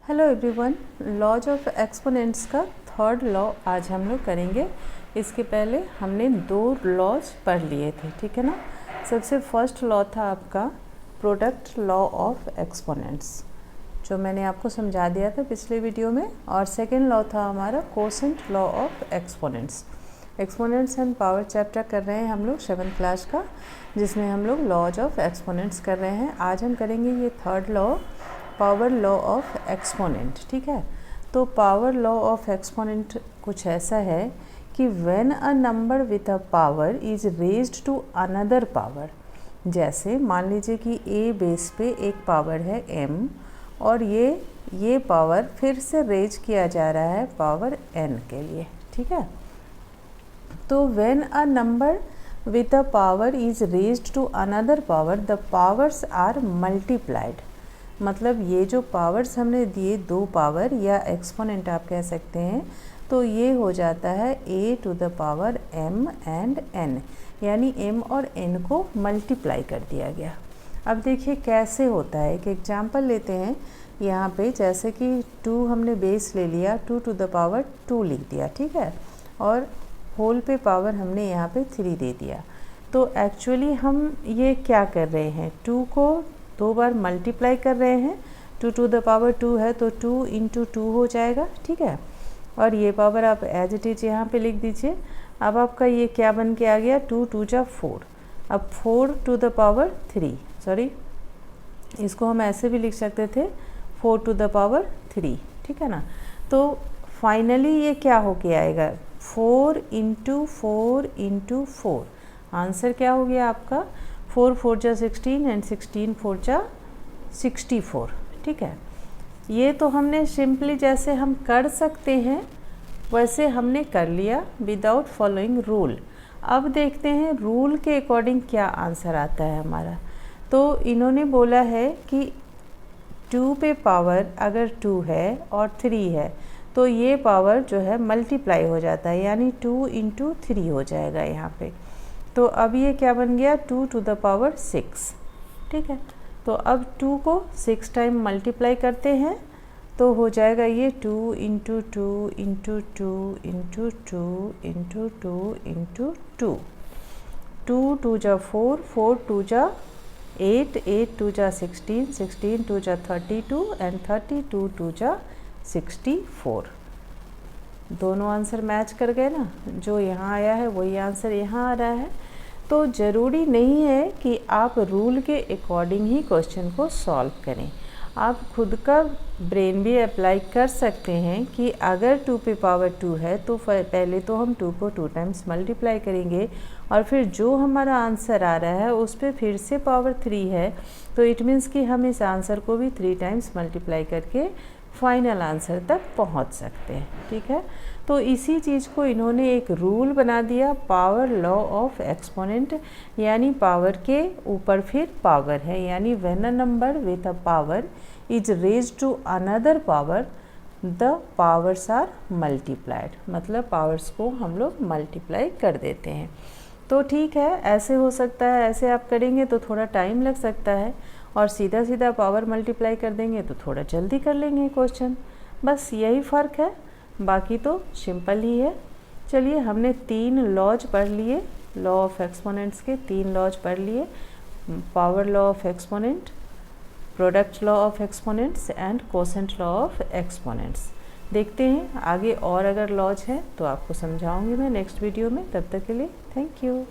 Hello everyone, laws of exponents का third law आज हम लोग करेंगे। इसके पहले हमने दो लॉज पढ़ लिए थे, ठीक है ना। सबसे फर्स्ट लॉ था आपका प्रोडक्ट लॉ ऑफ एक्सपोनेंट्स, जो मैंने आपको समझा दिया था पिछले वीडियो में। और सेकंड लॉ था हमारा quotient law of exponents. Exponents and power chapter कर रहे हैं हम लोग 7th क्लास का, जिसमें हम लोग लॉज ऑफ एक्सपोनेंट्स कर रहे हैं। आज हम करेंगे ये third law, power law of exponent, ठीक है। तो पावर लॉ ऑफ एक्सपोनेंट कुछ ऐसा है कि when a number with a power is raised to another power, जैसे मान लीजिए कि ए बेस पे एक पावर है m और ये पावर फिर से रेज किया जा रहा है पावर n के लिए, ठीक है। तो when a number with a power is raised to another power the powers are multiplied. मतलब ये जो पावर्स हमने दिए, दो पावर या एक्सपोनेंट आप कह सकते हैं, तो ये हो जाता है a to the power m and n, यानी m और n को मल्टीप्लाई कर दिया गया। अब देखिए कैसे होता है। एक एग्जांपल लेते हैं यहाँ पे, जैसे कि 2 हमने बेस ले लिया, 2 टू द पावर 2 लिख दिया, ठीक है। और होल पे पावर हमने यहाँ पे 3 दे दिया। तो एक्चुअली हम ये क्या कर रहे हैं, 2 को 2 बार मल्टीप्लाई कर रहे हैं। 2 टू द पावर 2 है तो 2 इंटू 2 हो जाएगा, ठीक है। और ये पावर आप एज इट इज यहाँ पे लिख दीजिए। अब आपका ये क्या बन के आ गया, 2 टू जा 4। अब 4 टू द पावर 3, सॉरी इसको हम ऐसे भी लिख सकते थे, 4 टू द पावर 3, ठीक है ना। तो फाइनली ये क्या हो के आएगा, 4 इंटू 4 इंटू 4। आंसर क्या हो गया आपका, 4 4 जा 16 एंड 16 4 जा 64, ठीक है। ये तो हमने सिंपली जैसे हम कर सकते हैं वैसे हमने कर लिया विदाउट फॉलोइंग रूल। अब देखते हैं रूल के अकॉर्डिंग क्या आंसर आता है हमारा। तो इन्होंने बोला है कि 2 पे पावर अगर 2 है और 3 है तो ये पावर जो है मल्टीप्लाई हो जाता है, यानी 2 इंटू 3 हो जाएगा यहाँ पे। तो अब ये क्या बन गया, 2 टू द पावर 6, ठीक है। तो अब 2 को 6 टाइम मल्टीप्लाई करते हैं तो हो जाएगा ये 2 into 2 into 2 into 2 into 2 into 2। 2 two जा 4, 4 टू जा 8, 8 टू जा 16, 16 टू जा 32 एंड 32 टू जा 64। दोनों आंसर मैच कर गए ना, जो यहाँ आया है वही आंसर यहाँ आ रहा है। तो ज़रूरी नहीं है कि आप रूल के अकॉर्डिंग ही क्वेश्चन को सॉल्व करें, आप खुद का ब्रेन भी अप्लाई कर सकते हैं कि अगर 2 पे पावर 2 है तो पहले तो हम 2 को 2 टाइम्स मल्टीप्लाई करेंगे और फिर जो हमारा आंसर आ रहा है उस पर फिर से पावर 3 है, तो इट मीन्स कि हम इस आंसर को भी 3 टाइम्स मल्टीप्लाई करके फाइनल आंसर तक पहुंच सकते हैं, ठीक है। तो इसी चीज़ को इन्होंने एक रूल बना दिया, पावर लॉ ऑफ एक्सपोनेंट, यानी पावर के ऊपर फिर पावर है, यानी when a number with a power is raised to another power the powers are multiplied. मतलब पावर्स को हम लोग मल्टीप्लाई कर देते हैं। तो ठीक है, ऐसे हो सकता है, ऐसे आप करेंगे तो थोड़ा टाइम लग सकता है, और सीधा सीधा पावर मल्टीप्लाई कर देंगे तो थोड़ा जल्दी कर लेंगे क्वेश्चन। बस यही फ़र्क है, बाकी तो सिंपल ही है। चलिए, हमने 3 लॉज पढ़ लिए, लॉ ऑफ एक्सपोनेंट्स के 3 लॉज पढ़ लिए, power law of exponent, product law of exponents and quotient law of exponents. देखते हैं आगे और अगर लॉज है तो आपको समझाऊंगी मैं नेक्स्ट वीडियो में। तब तक के लिए थैंक यू।